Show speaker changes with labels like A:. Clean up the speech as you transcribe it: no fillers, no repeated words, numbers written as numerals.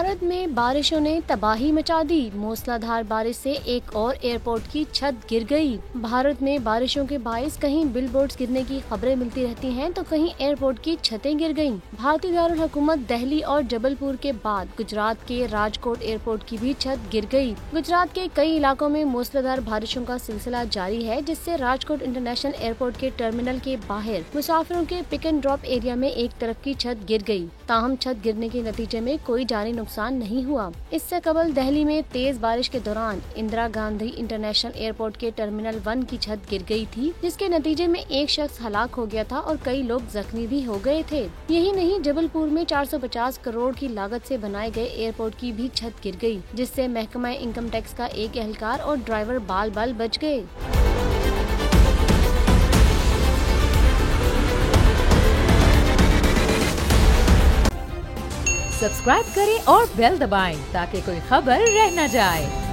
A: भारत में बारिशों ने तबाही मचा दी। मूसलाधार बारिश से एक और एयरपोर्ट की छत गिर गई। भारत में बारिशों के बायस कहीं बिलबोर्ड्स गिरने की खबरें मिलती रहती हैं, तो कहीं एयरपोर्ट की छतें गिर गईं। भारतीय दारुल हुकूमत दिल्ली और जबलपुर के बाद गुजरात के राजकोट एयरपोर्ट की भी छत गिर गई। गुजरात के कई इलाकों में मूसलाधार बारिशों का सिलसिला जारी है, जिससे राजकोट इंटरनेशनल एयरपोर्ट के टर्मिनल के बाहर मुसाफिरों के पिक एंड ड्रॉप एरिया में एक तरफ की छत गिर गई। ताहम छत गिरने के नतीजे में कोई जानी नुकसान नहीं हुआ। इससे कबल दिल्ली में तेज बारिश के दौरान इंदिरा गांधी इंटरनेशनल एयरपोर्ट के टर्मिनल 1 की छत गिर गई थी, जिसके नतीजे में एक शख्स हलाक हो गया था और कई लोग जख्मी भी हो गए थे। यही नहीं, जबलपुर में 450 करोड़ की लागत से बनाए गए एयरपोर्ट की भी छत गिर गई, जिससे महकमा इनकम टैक्स का एक एहलकार और ड्राइवर बाल बाल बच गए।
B: सब्सक्राइब करें और बेल दबाएं ताकि कोई खबर रह न जाए।